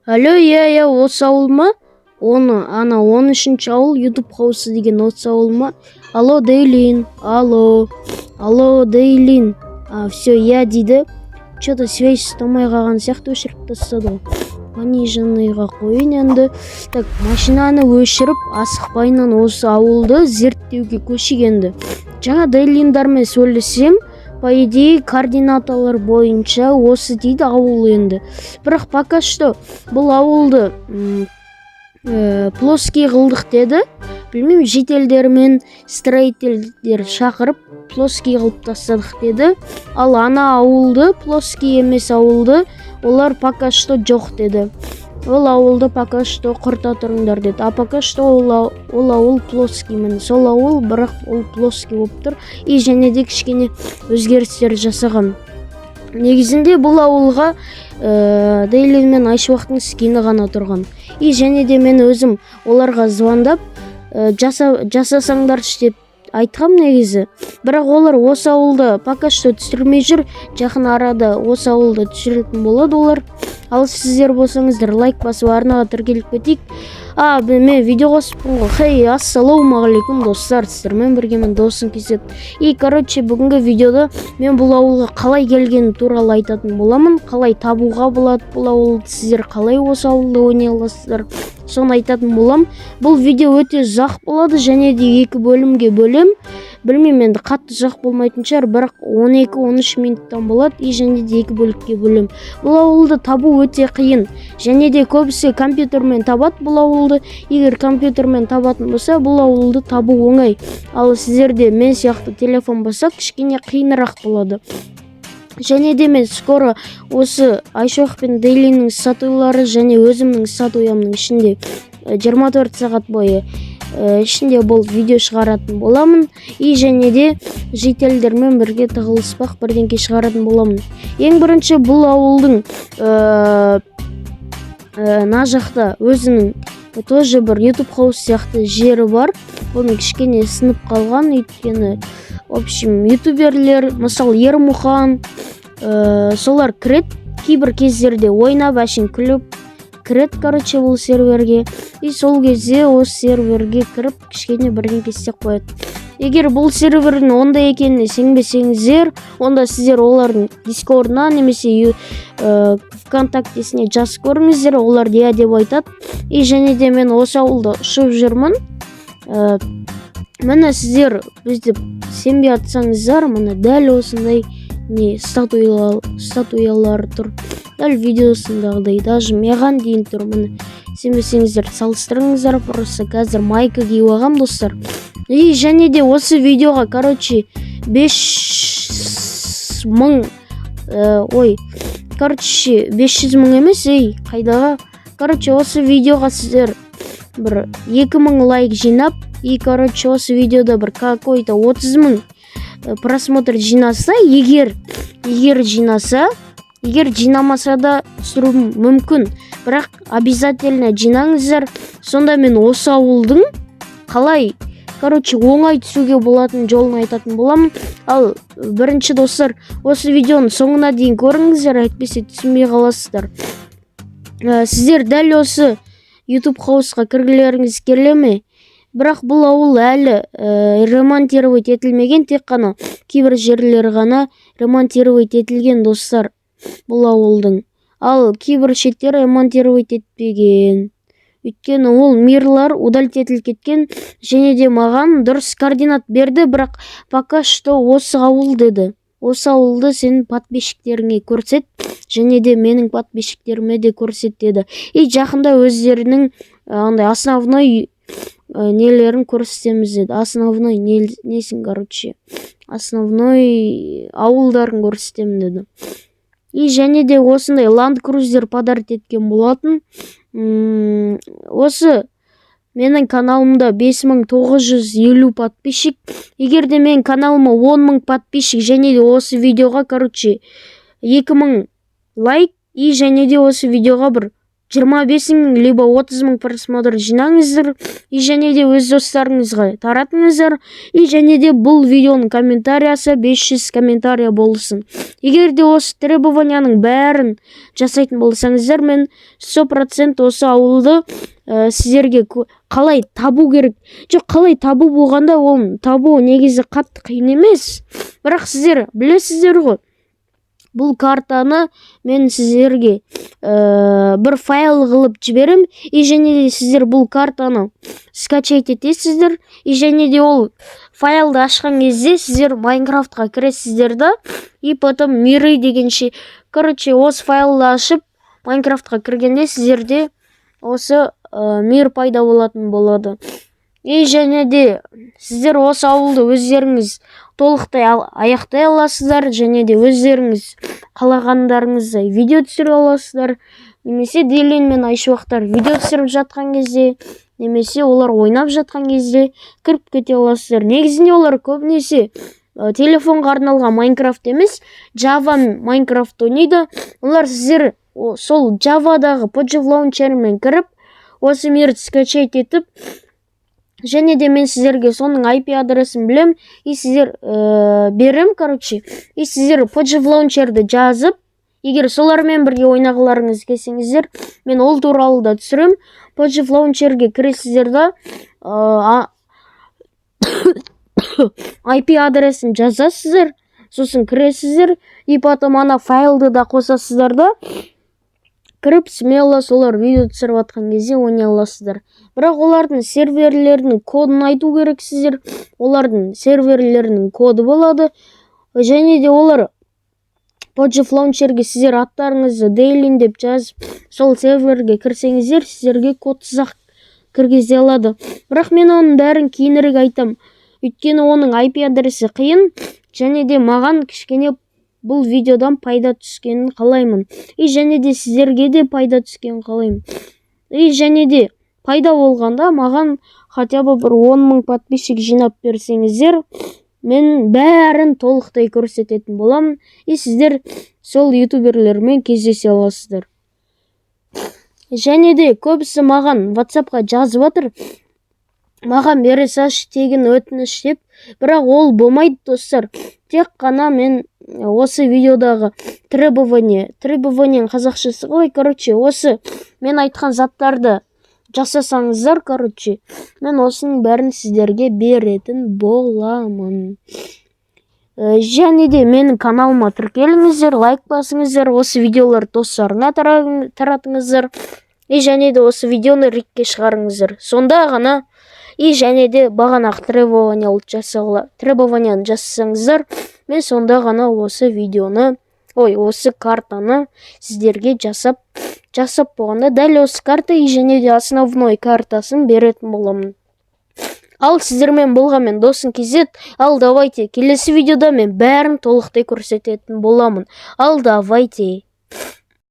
Алло, иә, осы ауыл ма? Ана 13-ші ауыл YouTube хаусы деген осы ауыл ма? Алло, Дейлин. Алло, Дейлин. Все, иә дейді. Что-то связь ұстамай қалған сияқты өшіріп тастады ғой. Пониженныйға қойын енді. Так, машинаны өшіріп, асықпайынан осы ауылды зерттеуге көшігенді. Жаңа Дейлиндармен сөйлесем, по идее, координаталар бойынша осы дейді ауыл енді. Бірақ пока что бұл ауылды плоский қылдық деді. Білмеймін, жителдер мен строительдер шақырып плоский қылып тастадық деді. Ал ана ауылды, плоский емес ауылды, олар пока что жоқ деді. Ол ауылды пока что құрта тұрыңдар деді. А пока что ол ауыл плоский міне. Сол ауыл, бірақ ол плоский болып тұр. И және де кішкене өзгерістер жасаған. Негізінде бұл ауылға Дейлин мен Айшуақтың скині ғана тұрған. И және де мен өзім оларға звондап жасасаңдаршы деп айтқам негізі. Бірақ олар осы ауылды пока что түсірмей жүр. Жақын арада осы ауылды түсіретін болады олар. Ал сіздер болсаңыздар лайк басып арнаға тіркеліп кетейік. Мен видео қосыппын ғой. Хей, ассалаумағалейкум достар, сіздермен біргемін досым Кесет. И бүгінгі видеода мен бұл ауылға қалай келгені туралы айтатын боламын. Қалай табуға болады бұл ауылды, сіздер қалай осы ауылды ойнай аласыздар, соны айтатын болам. Бұл видео өте ұзақ болады, және де 2 бөлімге бөлем. Білмеймін, енді қатты ұзақ болмайтын шығар, бірақ 12-13 минуттан болады. И және де 2 бөлікке бөлем. Бұл ауылды табу өте қиын. Және де көбісі компьютермен табады бұл ауылды. Егер компьютермен табатын болса, бұл ауылды табу оңай. Ал сіздерде мен сияқты телефон болса, кішкене қиынырақ болады. Және де мен скоро осы Айшуақ пен Дейлиннің сатулары және өзімнің сатуямның ішінде 24 сағат бойы ішінде бұл видео шығаратын боламын. И және де жителдермен бірге тығылыспақ бірдеңке шығаратын боламын. Ең бірінші бұл ауылдың на жақта өзінің тоже бір YouTube хаус сияқты жері бар. Оның кішкене сынып қалған, өйткені в общем ютуберлер, мысалы Ермұхан, солар кірет, кейбір кездерде ойнап, әшін күліп кірет, бұл серверге. И сол кезде осы серверге кіріп, кішкене бірдеңке істеп қояды. Егер бұл сервердің онда екеніне сенбесеңіздер, онда сіздер олардың дискордына немесе ВКонтактесіне жазып көріңіздер, олар иә деп айтады. И және де мен осы ауылда ұшып жүрмін. Міне сіздер бізді сенбей атсаңыздар, міне дәл осындай статуялар тұр. Дәл видеосындағыдай, даже маған дейін тұр. Міне сенбесеңіздер салыстырыңыздар, просто қазір майка киіп алғам достар. И және де осы видеоға 500 мың 500 мың емес, қайдаға. Осы видеоға сіздер бір 2000 лайк жинап, и осы видеода бір какой-то 30 мың просмотр жинаса, егер жинамаса да түсіру мүмкін. Бірақ обязательно жинаңыздар. Сонда мен осы ауылдың қалай оңай түсуге болатын жолын айтатын боламын. Ал бірінші достар, осы видеоның соңына дейін көріңіздер, әйтпесе түсінбей қаласыздар. Сіздер дәл осы YouTube хаусқа кіргілеріңіз келе ме? Бірақ бұл ауыл әлі ремонтировать етілмеген, тек қана кейбір жерлері ғана ремонтировать етілген достар бұл ауылдың. Ал кейбір шеттер ремонтировать етпеген. Өйткені ол мирлар удалить етіліп кеткен, және де маған дұрыс координат берді, бірақ пока что осы ауыл деді. Осы ауылды сенің подписчиктеріңе көрсет, және де менің подписчиктеріме де көрсет деді. И жақында өздерінің основной нелерін көрсетеміз деді. Основной ауылдарын көрсетемін деді. И және де осындай Land Cruiser подарит еткен болатын. Осы менің каналымда 5950 подписчик. Егер де мен каналыма 10 мың подписчик, және де осы видеоға 2000 лайк, и және де осы видеоға бір 25 000 либо 30 000 просмотр жинаңыздар и және де өз достарыңызға таратыңыздар и және де бұл видеоның комментариясы 500 комментария болсын. Егер де осы требованияның бәрін жасайтын болсаңыздар, мен 100% осы ауылды сіздерге қалай табу керек. Жоқ, қалай табу болғанда, ол табу негізі қатты қиын емес. Бірақ сіздер білесіздер ғой, бұл картаны мен сіздерге бір файл қылып жіберем, и және де сіздер бұл картаны скачать етесіздер, и және де ол файлды ашқан кезде сіздер Майнкрафтқа кіресіздер да, и потом миры дегенше, короче, осы файлды ашып Майнкрафтқа кіргенде сіздерде осы мир пайда болатын болады. И және де сіздер осы ауылды өздеріңіз толықтай аяқтай аласыздар, және де өздеріңіз қалағандарыңыздай видео түсіре аласыздар. Немесе Дейлен мен Айшуақтар видео түсіріп жатқан кезде, немесе олар ойнап жатқан кезде кіріп кете аласыздар. Негізінде олар көбінесе телефонға арналған Майнкрафт емес, Java Майнкрафт ойнайды. Олар сіздер сол Java-дағы Pojv Launcher-мен кіріп, осы мирді скачать етіп, және де мен сіздерге соның IP адресін білем, и сіздер берем, короче, и сіздер Pojv Launcher-ді жазып, егер солармен бірге ойнағыларыңыз келсеңіздер, мен ол туралы да түсірем. Pojv Launcher-ге кіресіздер да, IP адресін жазасыздар, сосын кіресіздер, и потом ана файлды да қосасыздар да, кіріп смело солар видео түсіріп атқан кезде ойнай аласыздар. Бірақ олардың серверлерінің кодын айту керексіздер. Олардың серверлерінің коды болады. Және де олар Pojv Launcher-ге сіздер аттарыңызды Дейлин деп жазып, сол серверге кірсеңіздер, сіздерге кодсыз-ақ кіргізе алады. Бірақ мен оның бәрін кейінірек айтам. Өйткені оның IP адресі қиын, және де маған кішкене бұл видеодан пайда түскенін қалаймын. И және де сіздерге де пайда түскенін қалаймын. И және де пайда болғанда маған хотя бы бір 10 000 подписчик жинап берсеңіздер, мен бәрін толықтай көрсететін боламын. И сіздер сол ютуберлермен кездесе аласыздар. Және де көбісі маған WhatsApp-қа жазып жатыр, маған бере салшы тегін өтініш деп, бірақ ол болмайды, достар. Тек қана мен осы видеодағы требованияның қазақшасы қалай, короче, осы мен айтқан заттарды жасасаңыздар, короче, мен осының бәрін сіздерге беретін боламын. Және де менің каналыма тіркеліңіздер, лайк басыңыздар, осы видеолар достарыңа таратыңыздар, и және де осы видеоны ретке шығарыңыздар. Сонда ғана и және де бағанағы требованияны жасасаңыздар, мен сонда ғана осы видеоны, осы картаны сіздерге жасап болғанда, дәл осы карта и және де основной картасын беретін боламын. Ал сіздермен болғанмен досың кезет, ал давайте, келесі видеода мен бәрін толықтай көрсететін боламын. Ал давайте.